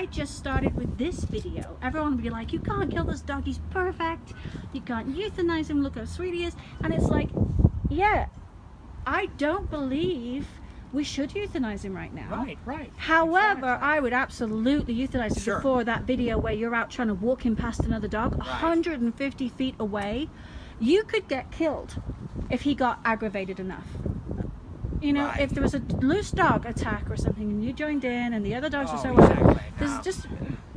I just started with this video, everyone would be like, you can't kill this dog, he's perfect, you can't euthanize him, look how sweet he is. And it's like, yeah, I don't believe we should euthanize him right now. Right. However, Exactly. I would absolutely euthanize him Sure. before that video where you're out trying to walk him past another dog, Right. 150 feet away. You could get killed if he got aggravated enough. You know, Right. if there was a loose dog attack or something and you joined in and the other dogs were so exactly. this is No. just,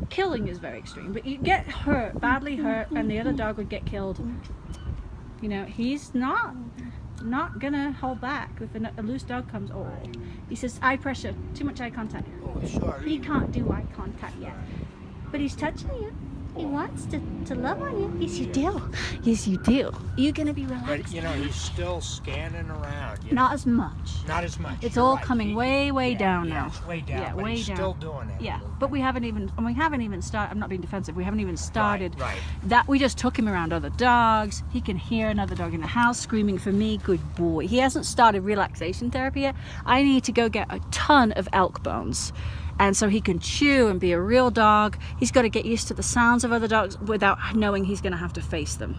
killing is very extreme, but you get hurt, badly hurt, and the other dog would get killed. You know, he's not gonna hold back if a loose dog comes. Oh, he says eye pressure, too much eye contact. Oh, sure. He can't do eye contact yet, but he's touching you. He wants to love on you. Yes, you do. Yes, you do. You're gonna be relaxed. But you know, he's still scanning around. You Not know? as much. Not as much. It's You're all right. coming way down now. It's way down. Yeah, but way he's down. still doing it. Yeah, but we haven't even started. I'm not being defensive. We haven't even started. Right. That we just took him around other dogs. He can hear another dog in the house screaming for me. Good boy. He hasn't started relaxation therapy yet. I need to go get a ton of elk bones. And so he can chew and be a real dog. He's got to get used to the sounds of other dogs without knowing he's going to have to face them.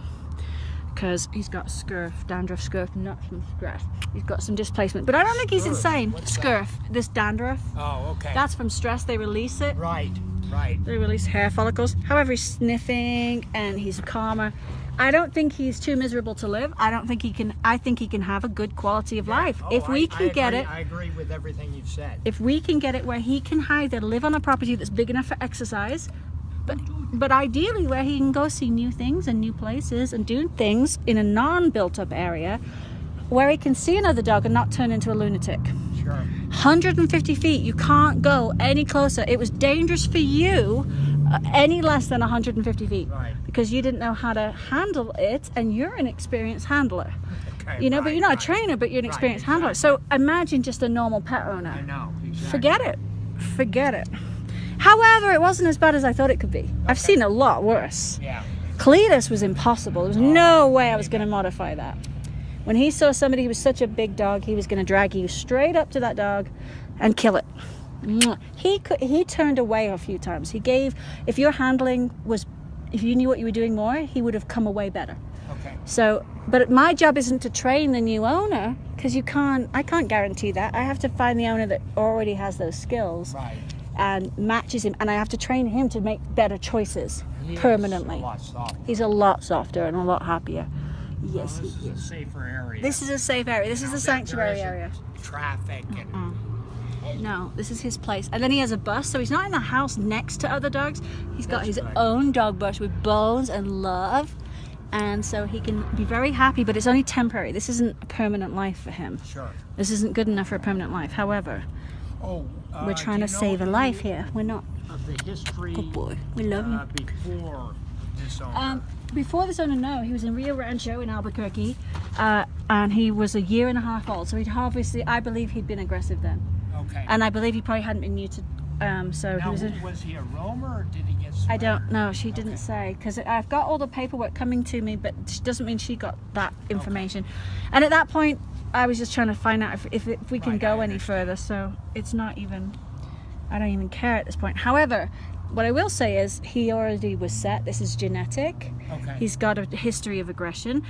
Because he's got scurf, dandruff, scurf, not some stress. He's got some displacement. But I don't think he's Scurf? insane. What's that? Scurf, this dandruff. Oh, okay. That's from stress. They release it. right. They release hair follicles. However, he's sniffing and he's calmer. I don't think he's too miserable to live. I think he can have a good quality of life. Oh, If we can get agree. it. I agree with everything you've said. If we can get it where he can either live on a property that's big enough for exercise, but ideally where he can go see new things and new places and do things in a non-built-up area where he can see another dog and not turn into a lunatic. Sure. 150 feet, you can't go any closer. It was dangerous for you any less than 150 feet Right. because you didn't know how to handle it, and you're an experienced handler. Okay, You know, but you're not a right. trainer, but you're an Right, experienced handler. exactly. So imagine just a normal pet owner. I know. Exactly. Forget it. However, it wasn't as bad as I thought it could be. I've Okay. seen a lot worse. Yeah. Cletus was impossible. There was no way I was going to modify that. When he saw somebody who was such a big dog, he was going to drag you straight up to that dog and kill it. Mwah. He turned away a few times. If your handling was, if you knew what you were doing more, he would have come away better. Okay. So, but my job isn't to train the new owner because I can't guarantee that. I have to find the owner that already has those skills Right. and matches him, and I have to train him to make better choices He is permanently. a lot softer. He's a lot softer and a lot happier. Yes, This he is a is. safer area. This is a safe area. This is Now, a there sanctuary isn't area. Traffic and No, this is his place. And then he has a bus, so he's not in the house next to other dogs. He's got That's his right. own dog bus with bones and love. And so he can be very happy, but it's only temporary. This isn't a permanent life for him. sure. This isn't good enough for a permanent life. However, Oh, we're trying do to you know save a the- life here. We're not. Of the history. Good boy. We love you. Before this owner. Before this owner, no, he was in Rio Rancho in Albuquerque, and he was a year and a half old. So he'd obviously, I believe he'd been aggressive then. Okay. And I believe he probably hadn't been neutered. So now, he was. was he a roamer or did he get? I don't sprayed? know. She didn't say, because I've got all the paperwork coming to me, but it doesn't mean she got that information. And at that point, I was just trying to find out if we can Right, go I any understand. further. So it's not even. I don't even care at this point. However, what I will say is he already was set. This is genetic. Okay. He's got a history of aggression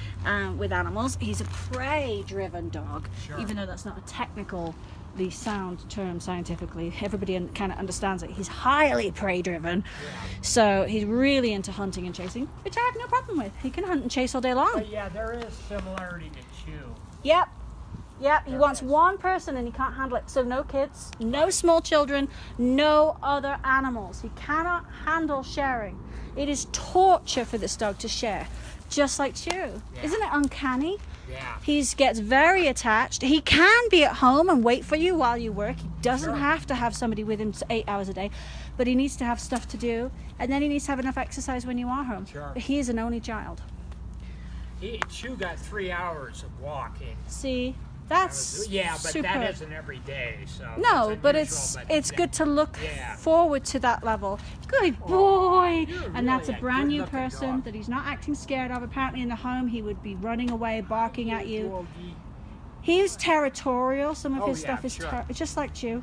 with animals. He's a prey-driven dog, Sure. even though that's not a technically sound term scientifically. Everybody kind of understands it. He's highly prey-driven, so he's really into hunting and chasing, which I have no problem with. He can hunt and chase all day long. But yeah, there is similarity to Chew. Yep. He There wants is. one person and he can't handle it. So no kids, no small children, no other animals. He cannot handle sharing. It is torture for this dog to share, just like Chew. Yeah. Isn't it uncanny? Yeah. He gets very attached. He can be at home and wait for you while you work. He doesn't Sure. have to have somebody with him 8 hours a day, but he needs to have stuff to do, and then he needs to have enough exercise when you are home. Sure. He is an only child. Chew got 3 hours of walking. See, that's Yeah, but super. that isn't every day. So No, that's but unusual, it's but good to look Yeah. forward to that level. Good boy. you're And that's a really a brand new good-looking person dog. that he's not acting scared of. Apparently in the home he would be running away, barking at you. Doggy. He's territorial. Some of Oh, his yeah, stuff is sure. just like you.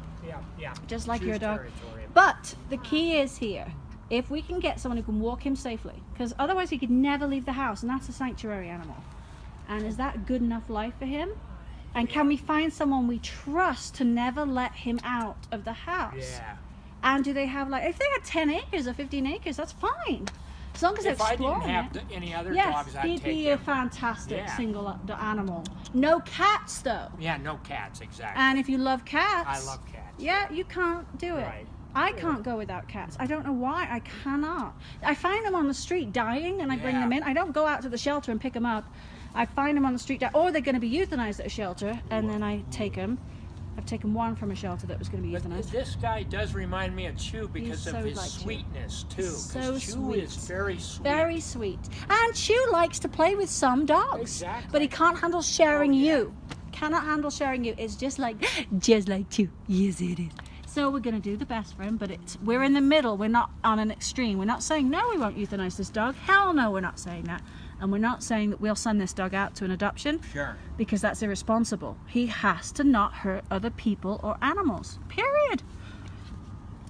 Yeah. Just like Chew's your dog. territorial. But the key is here, if we can get someone who can walk him safely, because otherwise he could never leave the house, and that's a sanctuary animal. And is that good enough life for him? And can we find someone we trust to never let him out of the house? Yeah. And do they have, like, if they had 10 acres or 15 acres, that's fine. As long as they're If I exploring didn't have it. any other Yes, dogs, I'd he'd take be a him. fantastic Yeah. single animal. No cats, though. Yeah, no cats, exactly. And if you love cats, I love cats. yeah, you can't do it. Right. I can't go without cats. I don't know why. I cannot. I find them on the street dying, and I bring them in. I don't go out to the shelter and pick them up. I find them on the street, or they're going to be euthanized at a shelter, and then I take them. I've taken one from a shelter that was going to be But euthanized. this guy does remind me of Chew because He's of so his like Chew. sweetness too. So 'Cause Chew sweet. is very sweet. Very sweet. And Chew likes to play with some dogs. Exactly. But he can't handle sharing Oh, yeah. you. Cannot handle sharing you. It's just like Chew. Yes, it is. So we're going to do the best for him, but we're in the middle. We're not on an extreme. We're not saying, no, we won't euthanize this dog. Hell no, we're not saying that. And we're not saying that we'll send this dog out to an adoption. Sure. Because that's irresponsible. He has to not hurt other people or animals. Period.